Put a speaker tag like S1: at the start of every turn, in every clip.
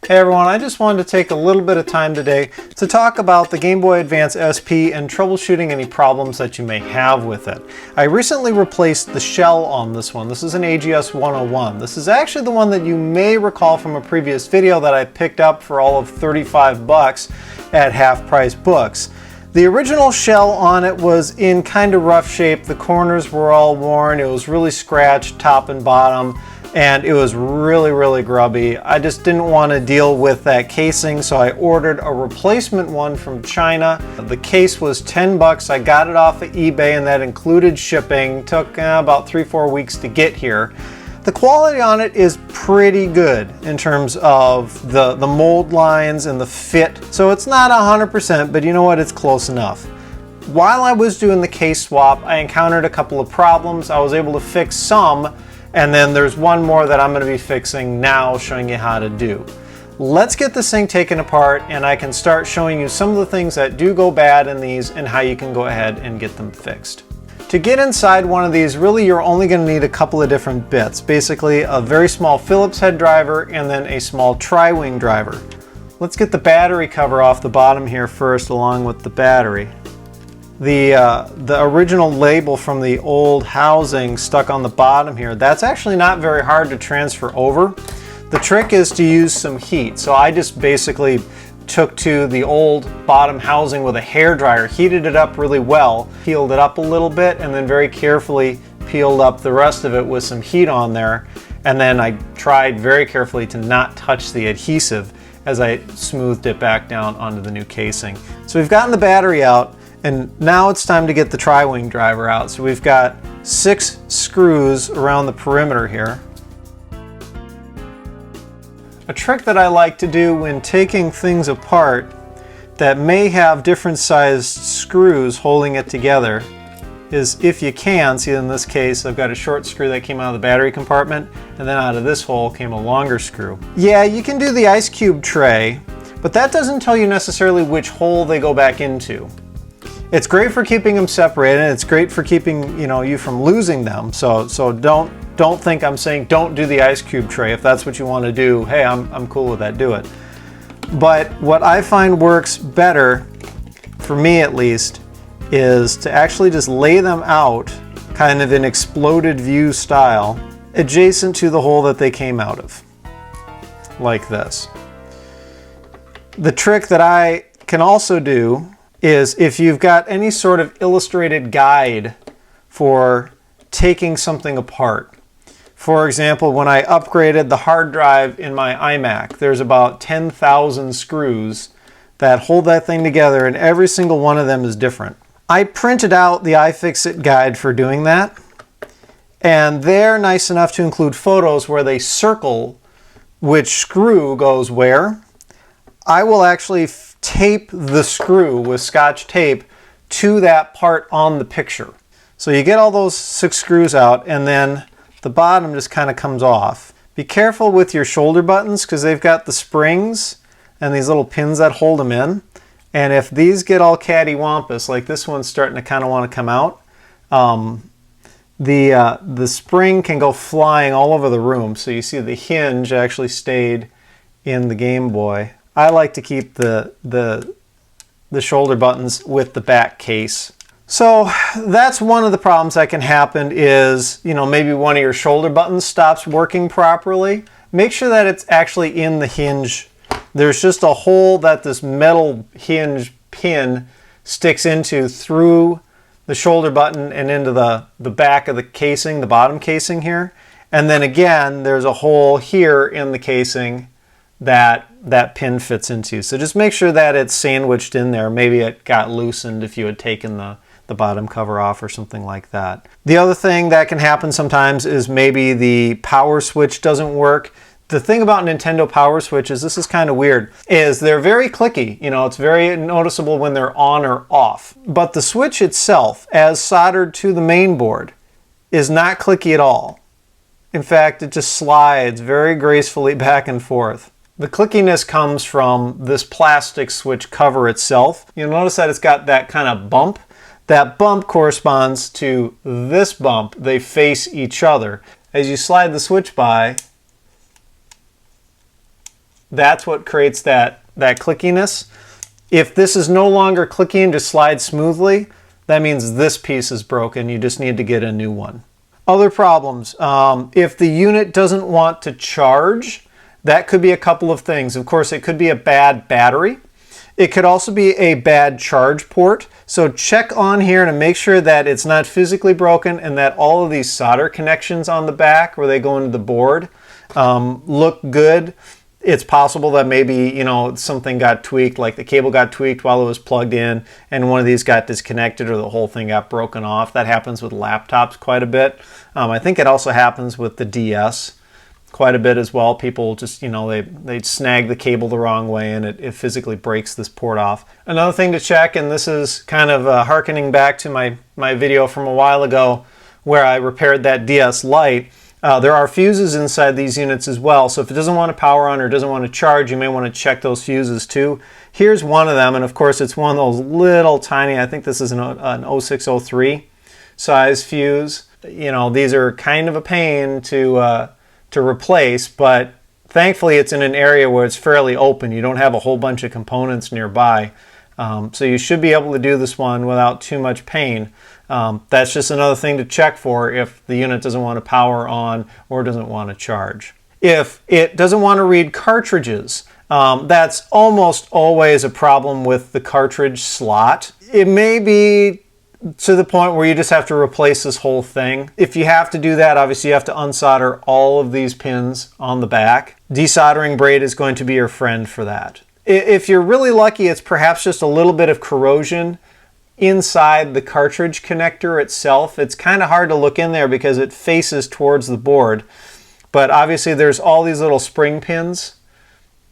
S1: Hey everyone, I just wanted to take a little bit of time today to talk about the Game Boy Advance SP and troubleshooting any problems that you may have with it. I recently replaced the shell on this one. This is an AGS 101. This is actually the one that you may recall from a previous video that I picked up for all of 35 bucks at Half Price Books. The original shell on it was in kind of rough shape. The corners were all worn. It was really scratched top and bottom. And it was really grubby. I just didn't want to deal with that casing, so I ordered a replacement one from China. The case was 10 bucks. I got it off of eBay and that included shipping. Took about 3-4 weeks to get here. The quality on it is pretty good in terms of the mold lines and the fit. So it's not 100%, but you know what? It's close enough. While I was doing the case swap, I encountered a couple of problems. I was able to fix some. And then there's one more that I'm going to be fixing now, showing you how to do. Let's get this thing taken apart and I can start showing you some of the things that do go bad in these and how you can go ahead and get them fixed. To get inside one of these, really you're only going to need a couple of different bits. Basically a very small Phillips head driver and then a small tri-wing driver. Let's get the battery cover off the bottom here first along with the battery. The original label from the old housing stuck on the bottom here, that's actually not very hard to transfer over. The trick is to use some heat. So I just basically took to the old bottom housing with a hairdryer, heated it up really well, peeled it up a little bit, and then very carefully peeled up the rest of it with some heat on there. And then I tried very carefully to not touch the adhesive as I smoothed it back down onto the new casing. So we've gotten the battery out. And now it's time to get the tri-wing driver out. So we've got 6 screws around the perimeter here. A trick that I like to do when taking things apart that may have different sized screws holding it together is, if you can, see in this case I've got a short screw that came out of the battery compartment and then out of this hole came a longer screw. Yeah, you can do the ice cube tray, but that doesn't tell you necessarily which hole they go back into. It's great for keeping them separated. It's great for keeping you from losing them. So don't think I'm saying don't do the ice cube tray. If that's what you want to do, hey, I'm cool with that. Do it. But what I find works better, for me at least, is to actually just lay them out, kind of in exploded view style, adjacent to the hole that they came out of, like this. The trick that I can also do is if you've got any sort of illustrated guide for taking something apart. For example, when I upgraded the hard drive in my iMac, there's about 10,000 screws that hold that thing together and every single one of them is different. I printed out the iFixit guide for doing that, and they're nice enough to include photos where they circle which screw goes where. I will actually tape the screw with Scotch tape to that part on the picture. So you get all those 6 screws out and then the bottom just kind of comes off. Be careful with your shoulder buttons because they've got the springs and these little pins that hold them in. And if these get all cattywampus, like this one's starting to kind of want to come out, the spring can go flying all over the room. So you see the hinge actually stayed in the Game Boy. I like to keep the shoulder buttons with the back case. So that's one of the problems that can happen is, maybe one of your shoulder buttons stops working properly. Make sure that it's actually in the hinge. There's just a hole that this metal hinge pin sticks into through the shoulder button and into the back of the casing, the bottom casing here. And then again, there's a hole here in the casing that pin fits into. So just make sure that it's sandwiched in there. Maybe it got loosened if you had taken the bottom cover off or something like that. The other thing that can happen sometimes is maybe the power switch doesn't work. The thing about Nintendo power switches, this is kind of weird, is they're very clicky. It's very noticeable when they're on or off. But the switch itself, as soldered to the main board, is not clicky at all. In fact, it just slides very gracefully back and forth. The clickiness comes from this plastic switch cover itself. You'll notice that it's got that kind of bump. That bump corresponds to this bump. They face each other. As you slide the switch by, That's what creates that clickiness. If this is no longer clicky and just slides smoothly, that means this piece is broken. You just need to get a new one. Other problems, if the unit doesn't want to charge, that could be a couple of things. Of course, it could be a bad battery. It could also be a bad charge port. So check on here to make sure that it's not physically broken and that all of these solder connections on the back where they go into the board look good. It's possible that maybe, you know, something got tweaked, like the cable got tweaked while it was plugged in and one of these got disconnected or the whole thing got broken off. That happens with laptops quite a bit. I think it also happens with the DS quite a bit as well. People just, you know, they snag the cable the wrong way and it physically breaks this port off. Another thing to check, and this is kind of harkening back to my video from a while ago where I repaired that DS Lite. There are fuses inside these units as well, so if it doesn't want to power on or doesn't want to charge, you may want to check those fuses too. Here's one of them, and of course it's one of those little tiny, I think this is an 0603 size fuse. You know, these are kind of a pain to replace, but thankfully it's in an area where it's fairly open. You don't have a whole bunch of components nearby, so you should be able to do this one without too much pain. That's just another thing to check for if the unit doesn't want to power on or doesn't want to charge. If it doesn't want to read cartridges, that's almost always a problem with the cartridge slot. It may be to the point where you just have to replace this whole thing. If you have to do that, obviously you have to unsolder all of these pins on the back. Desoldering braid is going to be your friend for that. If you're really lucky, it's perhaps just a little bit of corrosion inside the cartridge connector itself. It's kind of hard to look in there because it faces towards the board, but obviously there's all these little spring pins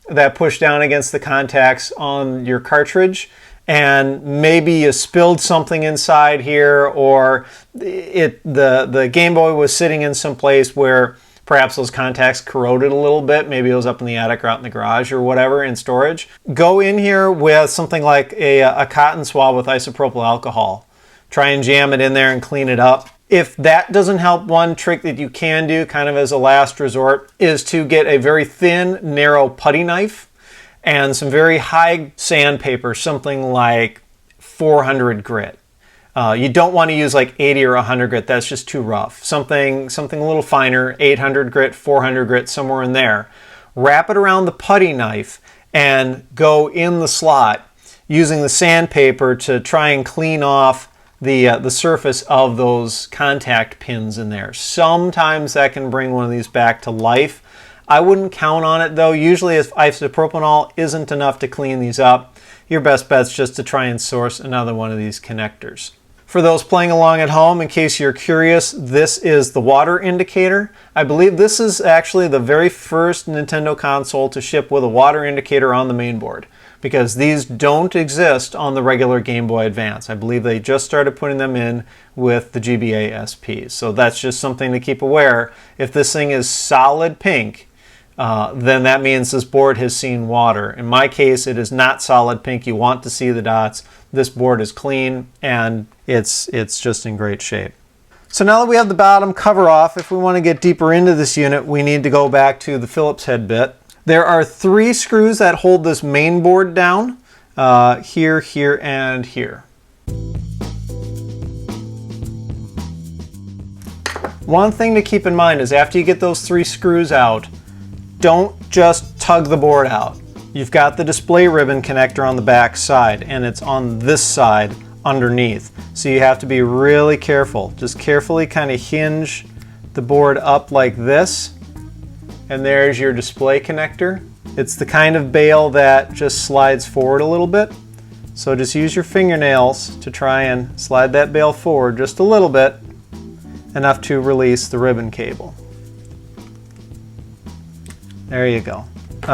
S1: that push down against the contacts on your cartridge, and maybe you spilled something inside here, or the Game Boy was sitting in some place where perhaps those contacts corroded a little bit. Maybe it was up in the attic or out in the garage or whatever in storage. Go in here with something like a cotton swab with isopropyl alcohol. Try and jam it in there and clean it up. If that doesn't help, one trick that you can do kind of as a last resort is to get a very thin, narrow putty knife and some very high sandpaper, something like 400 grit. You don't want to use like 80 or 100 grit. That's just too rough. Something a little finer, 800 grit, 400 grit, somewhere in there. Wrap it around the putty knife and go in the slot using the sandpaper to try and clean off the surface of those contact pins in there. Sometimes that can bring one of these back to life. I wouldn't count on it though. Usually if isopropanol isn't enough to clean these up, your best bet's just to try and source another one of these connectors. For those playing along at home, in case you're curious, this is the water indicator. I believe this is actually the very first Nintendo console to ship with a water indicator on the main board, because these don't exist on the regular Game Boy Advance. I believe they just started putting them in with the GBA SP. So that's just something to keep aware. If this thing is solid pink, then that means this board has seen water. In my case, it is not solid pink. You want to see the dots. This board is clean and it's just in great shape. So now that we have the bottom cover off, if we want to get deeper into this unit, we need to go back to the Phillips head bit. There are 3 screws that hold this main board down, here, here, and here. One thing to keep in mind is after you get those 3 screws out, don't just tug the board out. You've got the display ribbon connector on the back side, and it's on this side underneath. So you have to be really careful. Just carefully kind of hinge the board up like this, and there's your display connector. It's the kind of bail that just slides forward a little bit. So just use your fingernails to try and slide that bail forward just a little bit, enough to release the ribbon cable. There you go.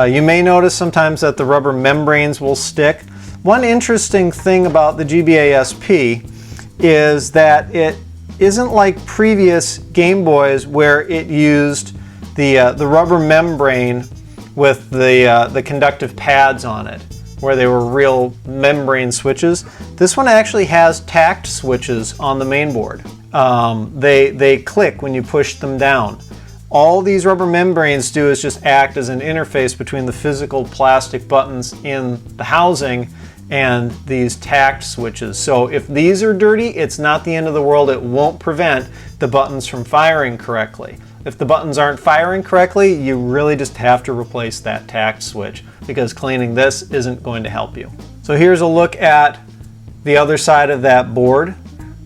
S1: You may notice sometimes that the rubber membranes will stick. One interesting thing about the GBA SP is that it isn't like previous Game Boys where it used the rubber membrane with the conductive pads on it, where they were real membrane switches. This one actually has tact switches on the main board. They click when you push them down. All these rubber membranes do is just act as an interface between the physical plastic buttons in the housing and these tact switches. So if these are dirty, it's not the end of the world. It won't prevent the buttons from firing correctly. If the buttons aren't firing correctly, you really just have to replace that tact switch, because cleaning this isn't going to help you. So here's a look at the other side of that board.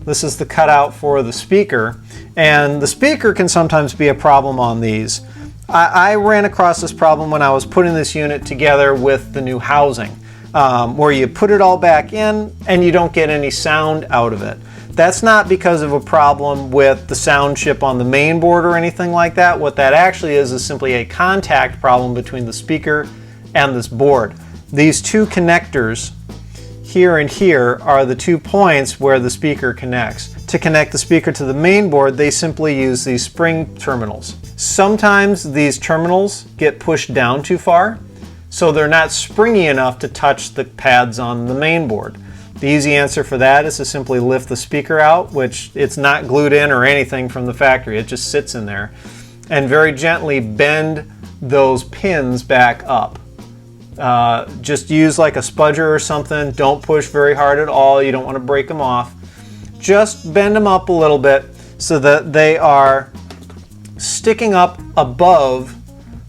S1: This is the cutout for the speaker, and the speaker can sometimes be a problem on these. I ran across this problem when I was putting this unit together with the new housing, where you put it all back in and you don't get any sound out of it. That's not because of a problem with the sound chip on the main board or anything like that. What that actually is simply a contact problem between the speaker and this board. These two connectors here and here are the 2 points where the speaker connects. To connect the speaker to the main board, they simply use these spring terminals. Sometimes these terminals get pushed down too far, so they're not springy enough to touch the pads on the main board. The easy answer for that is to simply lift the speaker out, which it's not glued in or anything from the factory, it just sits in there, and very gently bend those pins back up. Just use like a spudger or something. Don't push very hard at all. You don't want to break them off. Just bend them up a little bit so that they are sticking up above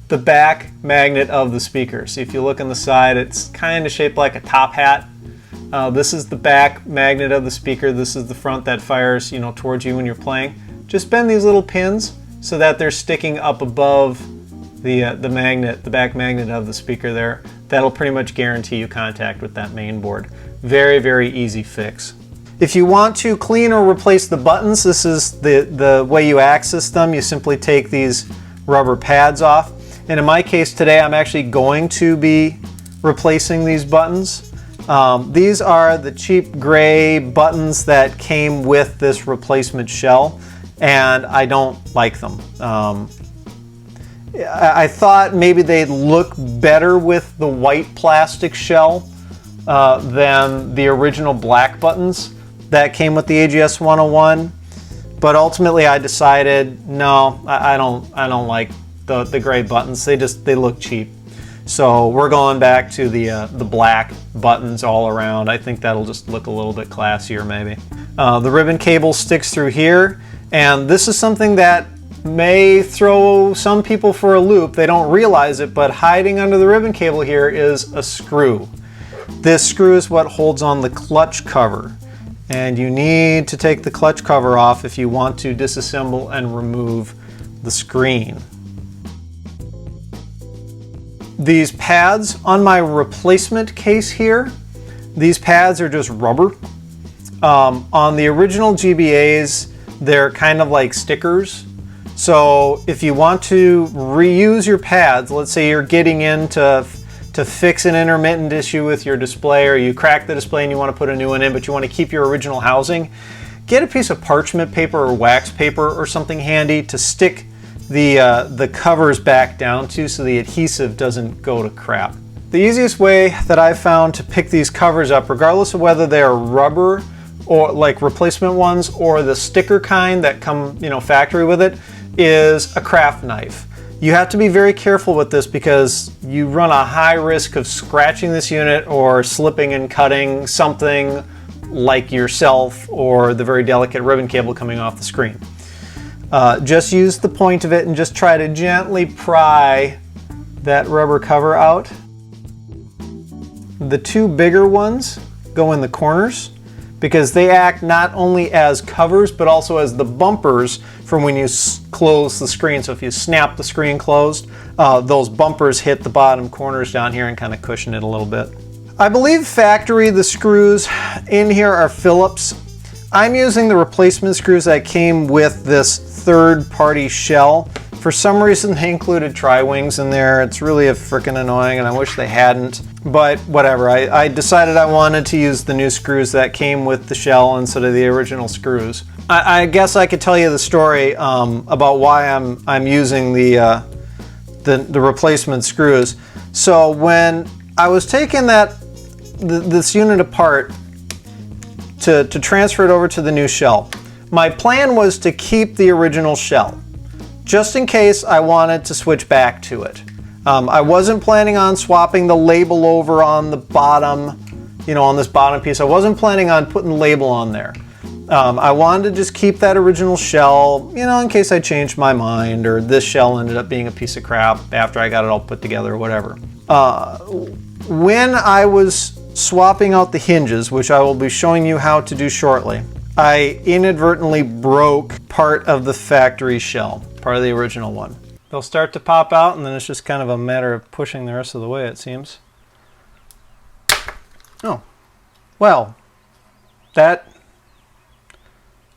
S1: the back magnet of the speaker. See, if you look on the side, it's kind of shaped like a top hat. This is the back magnet of the speaker. This is the front that fires, towards you when you're playing. Just bend these little pins so that they're sticking up above the magnet, the back magnet of the speaker there. That'll pretty much guarantee you contact with that main board. Very, very easy fix. If you want to clean or replace the buttons, this is the way you access them. You simply take these rubber pads off. And in my case today, I'm actually going to be replacing these buttons. These are the cheap gray buttons that came with this replacement shell, and I don't like them. I thought maybe they'd look better with the white plastic shell than the original black buttons that came with the AGS 101, but ultimately I decided no, I don't like the gray buttons. They look cheap. So we're going back to the black buttons all around. I think that'll just look a little bit classier maybe. The ribbon cable sticks through here, and this is something that may throw some people for a loop. They don't realize it, but hiding under the ribbon cable here is a screw. This screw is what holds on the clutch cover, and you need to take the clutch cover off if you want to disassemble and remove the screen. These pads on my replacement case here, these pads are just rubber. On the original GBAs, they're kind of like stickers. So if you want to reuse your pads, let's say you're getting in to fix an intermittent issue with your display, or you crack the display and you want to put a new one in, but you want to keep your original housing, get a piece of parchment paper or wax paper or something handy to stick the covers back down to so the adhesive doesn't go to crap. The easiest way that I've found to pick these covers up, regardless of whether they are rubber or like replacement ones or the sticker kind that come factory with it, is a craft knife. You have to be very careful with this because you run a high risk of scratching this unit or slipping and cutting something like yourself or the very delicate ribbon cable coming off the screen. Just use the point of it and just try to gently pry that rubber cover out. The two bigger ones go in the corners because they act not only as covers but also as the bumpers from when you close the screen. So if you snap the screen closed, those bumpers hit the bottom corners down here and kind of cushion it a little bit. I believe factory the screws in here are Phillips. I'm using the replacement screws that came with this third-party shell. For some reason they included tri-wings in there. It's really frickin' annoying and I wish they hadn't, but whatever. I decided I wanted to use the new screws that came with the shell instead of the original screws. I guess I could tell you the story about why I'm using the replacement screws. So when I was taking this unit apart to transfer it over to the new shell, my plan was to keep the original shell. just in case I wanted to switch back to it. I wasn't planning on swapping the label over on the bottom, on this bottom piece. I wasn't planning on putting the label on there. I wanted to just keep that original shell, in case I changed my mind or this shell ended up being a piece of crap after I got it all put together or whatever. When I was swapping out the hinges, which I will be showing you how to do shortly, I inadvertently broke part of the factory shell, part of the original one. They'll start to pop out and then it's just kind of a matter of pushing the rest of the way, it seems. Oh, well, that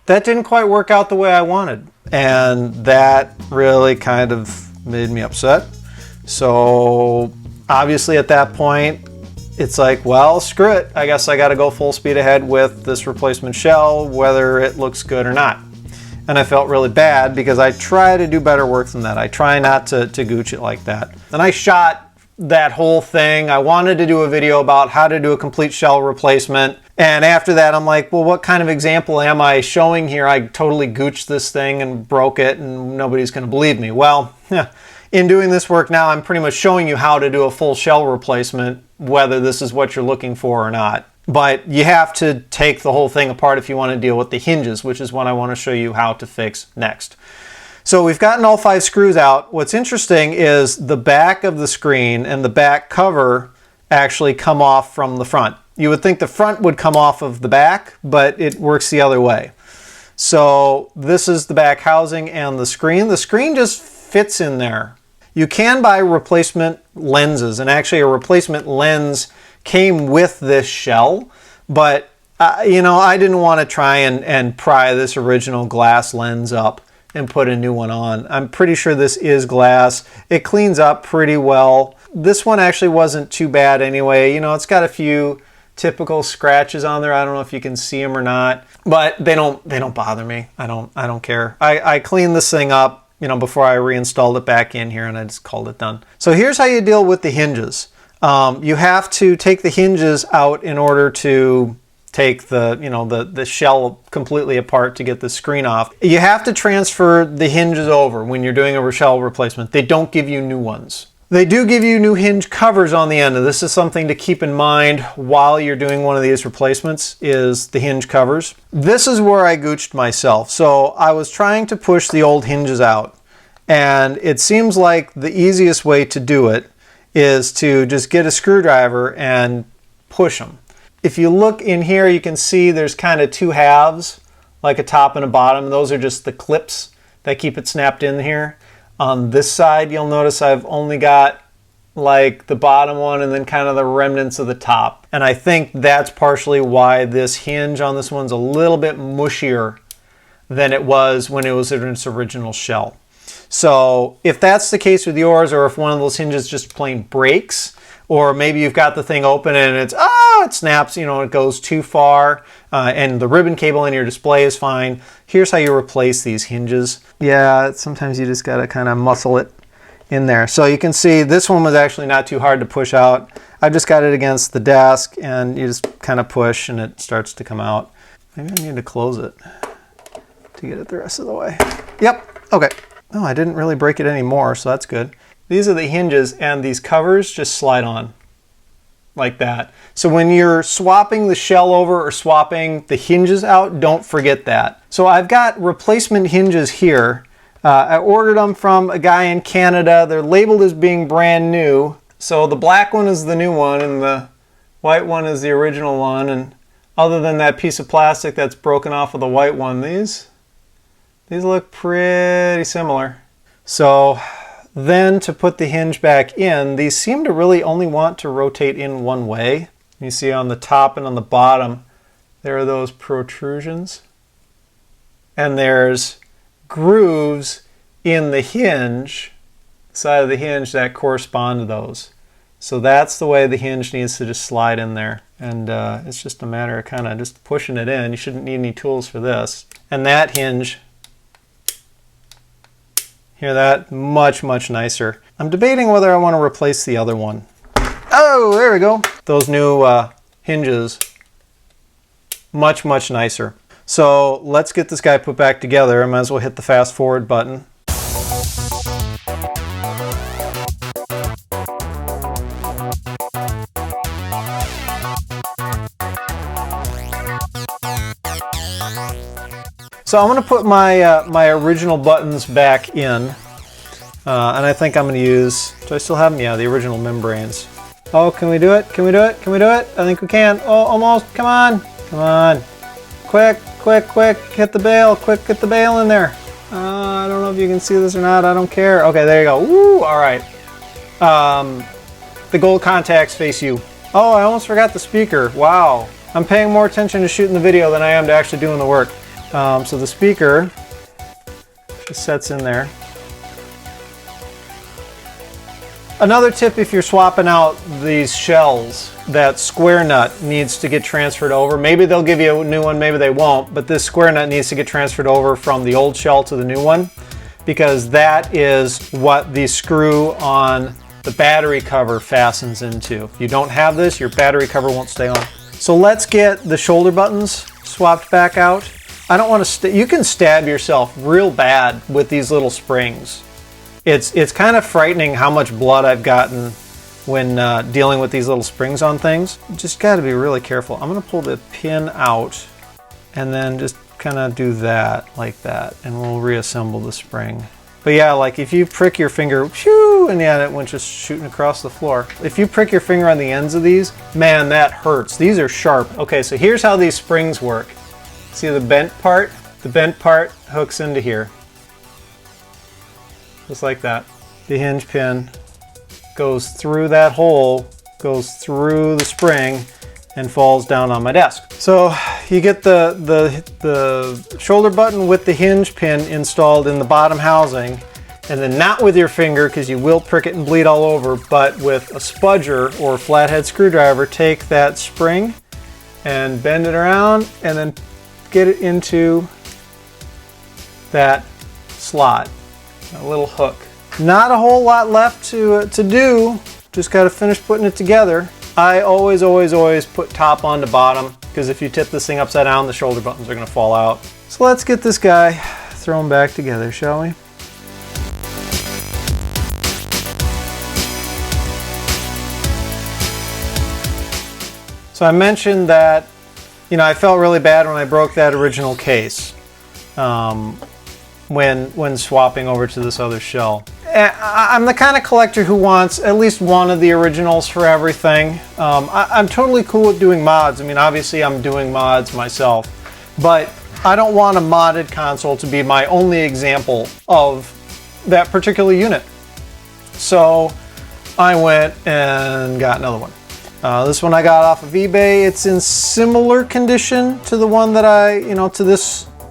S1: didn't quite work out the way I wanted. And that really kind of made me upset. So obviously at that point, it's like, well, screw it. I guess I got to go full speed ahead with this replacement shell, whether it looks good or not. And I felt really bad because I try to do better work than that. I try not to gooch it like that. And I shot that whole thing. I wanted to do a video about how to do a complete shell replacement. And after that, I'm like, well, what kind of example am I showing here? I totally gooched this thing and broke it and nobody's going to believe me. Well, in doing this work now, I'm pretty much showing you how to do a full shell replacement, whether this is what you're looking for or not. But you have to take the whole thing apart if you want to deal with the hinges, which is what I want to show you how to fix next. So we've gotten all 5 screws out. What's interesting is the back of the screen and the back cover actually come off from the front. You would think the front would come off of the back, but it works the other way. So this is the back housing and the screen. The screen just fits in there. You can buy replacement lenses, and actually a replacement lens came with this shell, but I didn't want to try and pry this original glass lens up and put a new one on. I'm pretty sure this is glass. It cleans up pretty well. This one actually wasn't too bad anyway. It's got a few typical scratches on there. I don't know if you can see them or not, but they don't bother me. I don't care. I cleaned this thing up before I reinstalled it back in here, and I just called it done. So here's how you deal with the hinges. You have to take the hinges out in order to take the shell completely apart to get the screen off. You have to transfer the hinges over when you're doing a shell replacement. They don't give you new ones. They do give you new hinge covers on the end, and this is something to keep in mind while you're doing one of these replacements, is the hinge covers. This is where I gooched myself. So I was trying to push the old hinges out, and it seems like the easiest way to do it is to just get a screwdriver and push them. If you look in here, you can see there's kind of 2 halves, like a top and a bottom. Those are just the clips that keep it snapped in here. On this side, you'll notice I've only got like the bottom one and then kind of the remnants of the top. And I think that's partially why this hinge on this one's a little bit mushier than it was when it was in its original shell. So if that's the case with yours, or if one of those hinges just plain breaks, or maybe you've got the thing open and it snaps, it goes too far, and the ribbon cable in your display is fine. Here's how you replace these hinges. Yeah, sometimes you just gotta kind of muscle it in there. So you can see this one was actually not too hard to push out. I just got it against the desk and you just kind of push and it starts to come out. Maybe I need to close it to get it the rest of the way. Yep, okay. Oh, I didn't really break it anymore, so that's good. These are the hinges, and these covers just slide on like that. So when you're swapping the shell over or swapping the hinges out, don't forget that. So I've got replacement hinges here. I ordered them from a guy in Canada. They're labeled as being brand new. So the black one is the new one and the white one is the original one. And other than that piece of plastic that's broken off of the white one, these look pretty similar. So then to put the hinge back in, these seem to really only want to rotate in one way. You see on the top and on the bottom, there are those protrusions. And there's grooves in the hinge, side of the hinge, that correspond to those. So that's the way the hinge needs to just slide in there. And it's just a matter of kind of just pushing it in. You shouldn't need any tools for this. And that hinge, hear that? Much, much nicer. I'm debating whether I want to replace the other one. Oh, there we go. Those new hinges, much, much nicer. So let's get this guy put back together. I might as well hit the fast forward button. So I'm going to put my my original buttons back in, and I think I'm going to use, do I still have them? Yeah, the original membranes. Oh, can we do it? Can we do it? Can we do it? I think we can. Oh, almost. Come on. Come on. Quick, quick, quick. Hit the bail. Quick, get the bail in there. I don't know if you can see this or not. I don't care. Okay, there you go. Woo! All right. The gold contacts face you. Oh, I almost forgot the speaker. Wow. I'm paying more attention to shooting the video than I am to actually doing the work. So the speaker just sets in there. Another tip, if you're swapping out these shells, that square nut needs to get transferred over. Maybe they'll give you a new one, maybe they won't, but this square nut needs to get transferred over from the old shell to the new one, because that is what the screw on the battery cover fastens into. If you don't have this, your battery cover won't stay on. So let's get the shoulder buttons swapped back out. I don't want to, you can stab yourself real bad with these little springs. It's kind of frightening how much blood I've gotten when dealing with these little springs on things. You just got to be really careful. I'm going to pull the pin out and then just kind of do that, like that, and we'll reassemble the spring. But yeah, like if you prick your finger, shoo, and yeah, it went just shooting across the floor. If you prick your finger on the ends of these, man, that hurts. These are sharp. Okay, so here's how these springs work. See the bent part? The bent part hooks into here. Just like that. The hinge pin goes through that hole, goes through the spring, and falls down on my desk. So you get the shoulder button with the hinge pin installed in the bottom housing, and then not with your finger because you will prick it and bleed all over, but with a spudger or flathead screwdriver, take that spring and bend it around and then get it into that slot, a little hook. Not a whole lot left to do, just got to finish putting it together. I always put top on to bottom, because if you tip this thing upside down, the shoulder buttons are going to fall out. So let's get this guy thrown back together, shall we? So I mentioned that, you know, I felt really bad when I broke that original case when swapping over to this other shell. I'm the kind of collector who wants at least one of the originals for everything. I'm totally cool with doing mods. I mean, obviously I'm doing mods myself, but I don't want a modded console to be my only example of that particular unit. So I went and got another one. This one I got off of eBay. It's in similar condition to the one that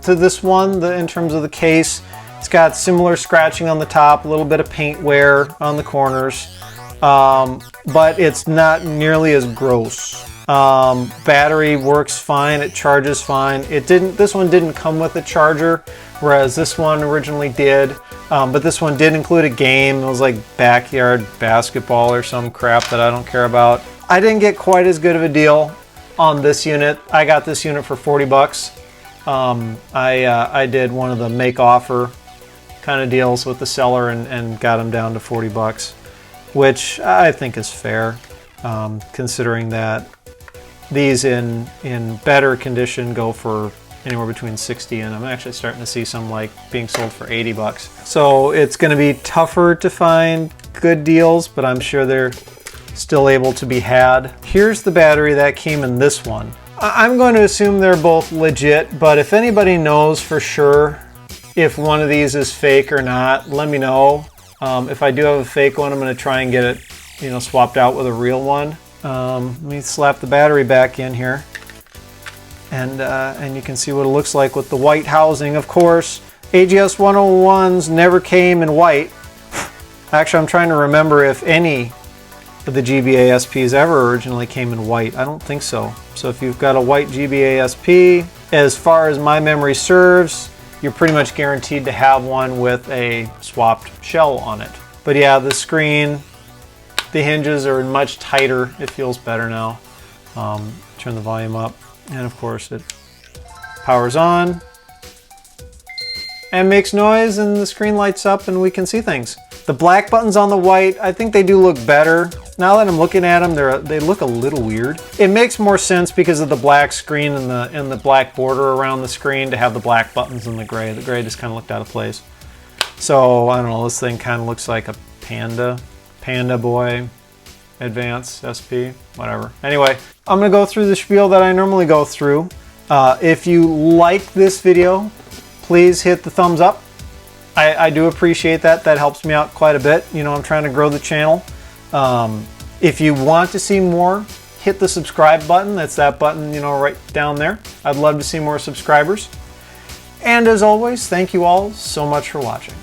S1: to this one, in terms of the case. It's got similar scratching on the top, a little bit of paint wear on the corners, but it's not nearly as gross. Battery works fine, it charges fine. This one didn't come with a charger, whereas this one originally did. But this one did include a game. It was like backyard basketball or some crap that I don't care about. I didn't get quite as good of a deal on this unit. I got this unit for 40 bucks. I did one of the make offer kind of deals with the seller and got them down to 40 bucks, which I think is fair, considering that these in better condition go for anywhere between 60, and I'm actually starting to see some like being sold for 80 bucks. So it's going to be tougher to find good deals, but I'm sure they're still able to be had. Here's the battery that came in this one. I'm going to assume they're both legit, but if anybody knows for sure if one of these is fake or not, let me know. If I do have a fake one, I'm going to try and get it, swapped out with a real one. Let me slap the battery back in here, and you can see what it looks like with the white housing. Of course, AGS 101s never came in white. Actually, I'm trying to remember if any of the GBA SPs ever originally came in white. I don't think so. So if you've got a white GBA SP, as far as my memory serves, you're pretty much guaranteed to have one with a swapped shell on it. But yeah, the screen, the hinges are much tighter. It feels better now. Turn the volume up, and of course it powers on and makes noise and the screen lights up and we can see things. The black buttons on the white, I think they do look better. Now that I'm looking at them, they look a little weird. It makes more sense because of the black screen and the black border around the screen to have the black buttons and the gray. The gray just kind of looked out of place. So I don't know, this thing kind of looks like a Panda Boy Advance SP, whatever. Anyway, I'm gonna go through the spiel that I normally go through. If you like this video, please hit the thumbs up. I do appreciate that. That helps me out quite a bit. You know, I'm trying to grow the channel. If you want to see more, hit the subscribe button. That's that button, you know, right down there. I'd love to see more subscribers. And as always, thank you all so much for watching.